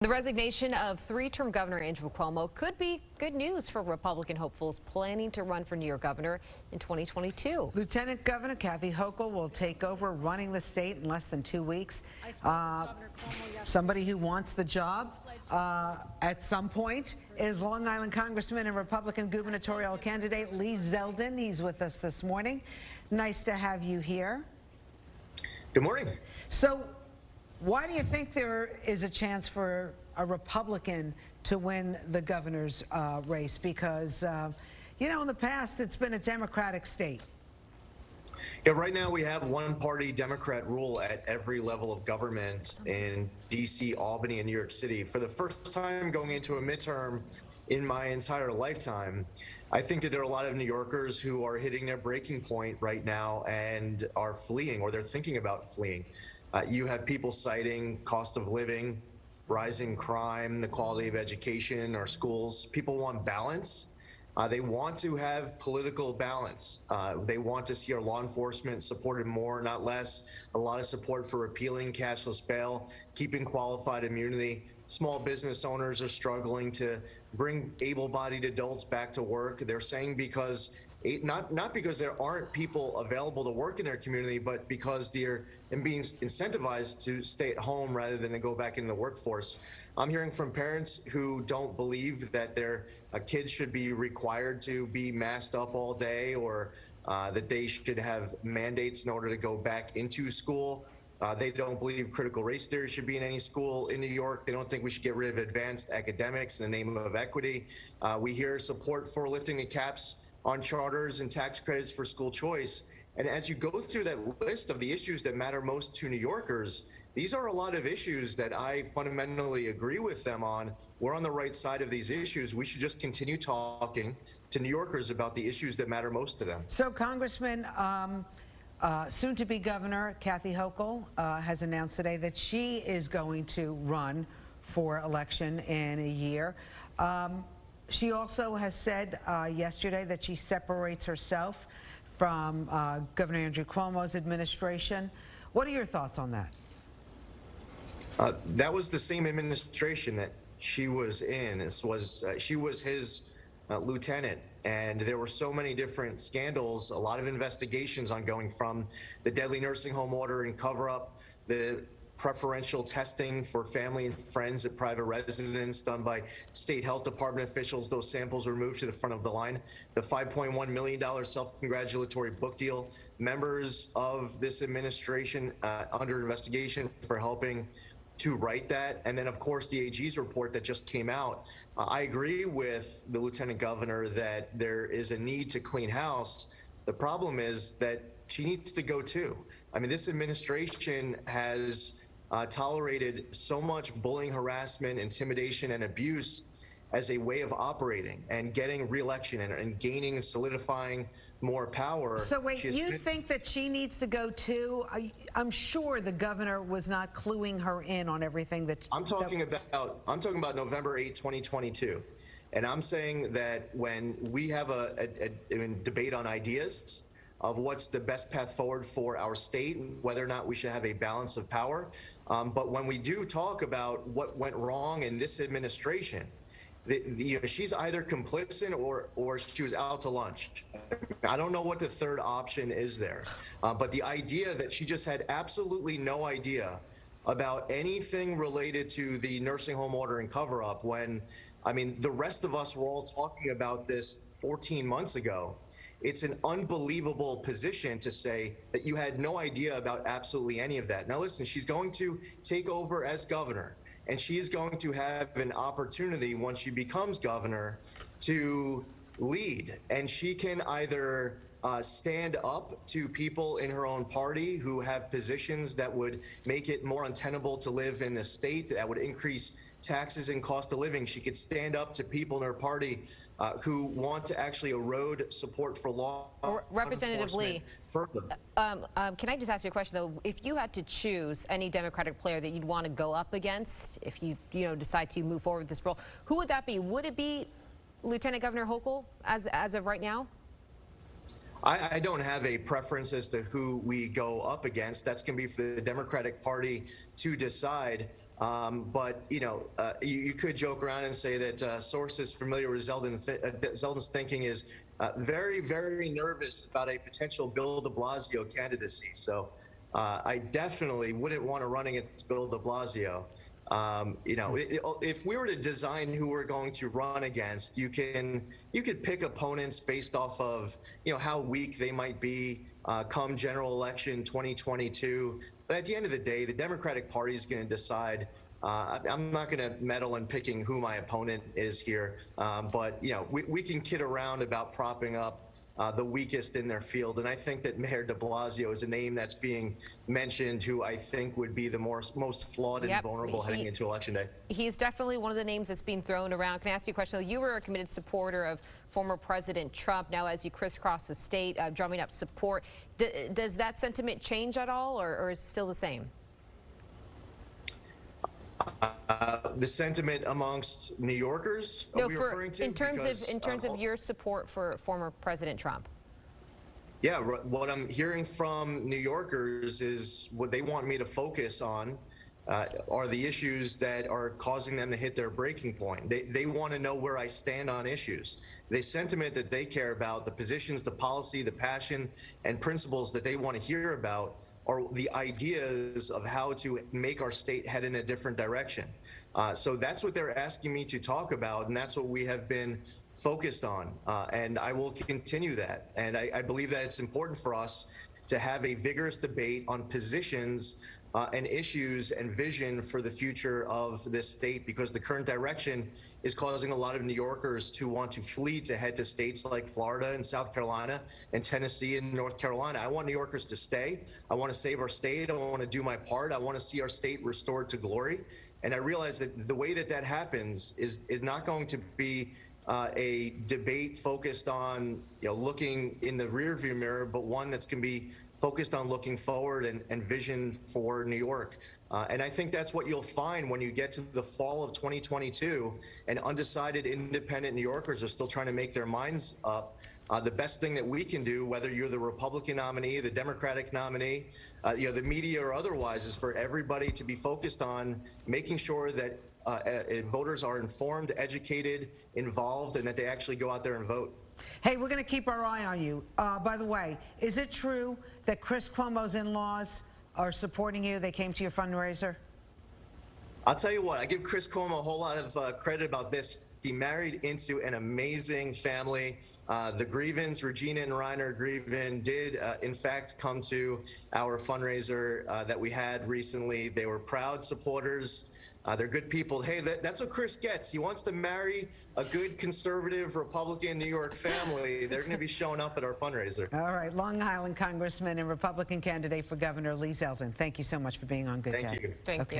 The resignation of three-term Governor Andrew Cuomo could be good news for Republican hopefuls planning to run for New York governor in 2022. Lieutenant Governor Kathy Hochul will take over running the state in less than 2 weeks. Somebody who wants the job at some point is Long Island Congressman and Republican gubernatorial candidate Lee Zeldin. He's with us this morning. Nice to have you here. Good morning. So, why do you think there is a chance for a Republican to win the governor's race? Because, you know, in the past, it's been a Democratic state. Yeah, right now we have one-party Democrat rule at every level of government in D.C., Albany, and New York City. For the first time going into a midterm in my entire lifetime, I think that there are a lot of New Yorkers who are hitting their breaking point right now and are fleeing, or they're thinking about fleeing. You have people citing cost of living, rising crime, the quality of education in our schools. People want balance. They want to have political balance. They want to see our law enforcement supported more, not less. A lot of support for repealing cashless bail, keeping qualified immunity. Small business owners are struggling to bring able-bodied adults back to work. They're saying because not because there aren't people available to work in their community, but because they're being incentivized to stay at home rather than to go back into the workforce. I'm hearing from parents who don't believe that their kids should be required to be masked up all day, or that they should have mandates in order to go back into school. They don't believe critical race theory should be in any school in New York. They don't think we should get rid of advanced academics in the name of equity. We hear support for lifting the caps on charters and tax credits for school choice. And as you go through that list of the issues that matter most to New Yorkers, these are a lot of issues that I fundamentally agree with them on. We're on the right side of these issues. We should just continue talking to New Yorkers about the issues that matter most to them. So, Congressman, soon-to-be Governor Kathy Hochul has announced today that she is going to run for election in a year. She also has said yesterday that she separates herself from Governor Andrew Cuomo's administration. What are your thoughts on that? That was the same administration that she was in. She was his lieutenant, and there were so many different scandals, a lot of investigations ongoing, from the deadly nursing home order and cover-up, the preferential testing for family and friends at private residence done by state health department officials. Those samples were moved to the front of the line. The $5.1 million self-congratulatory book deal. Members of this administration under investigation for helping to write that. And then, of course, the AG's report that just came out. I agree with the lieutenant governor that there is a need to clean house. The problem is that she needs to go too. I mean, this administration has tolerated so much bullying, harassment, intimidation, and abuse as a way of operating and getting re-election and gaining and solidifying more power. So wait, you think that she needs to go too? I'm sure the governor was not cluing her in on everything that I'm talking about November 8, 2022. And I'm saying that when we have a debate on ideas of what's the best path forward for our state, whether or not we should have a balance of power. But when we do talk about what went wrong in this administration, she's either complicit or she was out to lunch. I don't know what the third option is there. But the idea that she just had absolutely no idea about anything related to the nursing home order and cover-up, when, I mean, the rest of us were all talking about this 14 months ago. It's an unbelievable position to say that you had no idea about absolutely any of that. Now, listen, she's going to take over as governor, and she is going to have an opportunity once she becomes governor to lead. And she can either stand up to people in her own party who have positions that would make it more untenable to live in the state, that would increase taxes and cost of living. She could stand up to people in her party who want to actually erode support for law. Representative Lee, can I just ask you a question though? If you had to choose any Democratic player that you'd want to go up against, if you decide to move forward with this role, who would that be? Would it be Lieutenant Governor Hochul as of right now? I don't have a preference as to who we go up against. That's going to be for the Democratic Party to decide. But you could joke around and say that sources familiar with Zeldin's thinking is very, very nervous about a potential Bill de Blasio candidacy. So I definitely wouldn't want to run against Bill de Blasio. If we were to design who we're going to run against, you could pick opponents based off of how weak they might be come general election 2022. But at the end of the day, the Democratic Party is going to decide. I'm not going to meddle in picking who my opponent is here, but we can kid around about propping up the weakest in their field. And I think that Mayor de Blasio is a name that's being mentioned who I think would be the most flawed and vulnerable heading into Election Day. He's definitely one of the names that's being thrown around. Can I ask you a question? You were a committed supporter of former President Trump. Now, as you crisscross the state, drumming up support, does that sentiment change at all, or is it still the same? The sentiment amongst New Yorkers, no, in terms of your support for former President Trump. Yeah, what I'm hearing from New Yorkers is what they want me to focus on are the issues that are causing them to hit their breaking point. They want to know where I stand on issues. The sentiment that they care about, the positions, the policy, the passion, and principles that they want to hear about are the ideas of how to make our state head in a different direction. So that's what they're asking me to talk about, and that's what we have been focused on, and I will continue that. And I believe that it's important for us to have a vigorous debate on positions and issues and vision for the future of this state, because the current direction is causing a lot of New Yorkers to want to flee to head to states like Florida and South Carolina and Tennessee and North Carolina. I want New Yorkers to stay. I want to save our state. I want to do my part. I want to see our state restored to glory. And I realize that the way that happens is not going to be a debate focused on looking in the rearview mirror, but one that's going to be focused on looking forward and vision for New York. And I think that's what you'll find when you get to the fall of 2022 and undecided independent New Yorkers are still trying to make their minds up. The best thing that we can do, whether you're the Republican nominee, the Democratic nominee, the media or otherwise, is for everybody to be focused on making sure that voters are informed, educated, involved, and that they actually go out there and vote. Hey, we're going to keep our eye on you. By the way, is it true that Chris Cuomo's in-laws are supporting you? They came to your fundraiser? I'll tell you what, I give Chris Cuomo a whole lot of credit about this. He married into an amazing family. The Grievins, Regina and Reiner Grievin, did in fact come to our fundraiser that we had recently. They were proud supporters. They're good people. Hey, that's what Chris gets. He wants to marry a good conservative Republican New York family. They're going to be showing up at our fundraiser. All right. Long Island Congressman and Republican candidate for governor Lee Zeldin, thank you so much for being on Good Day. Thank you. Thank you.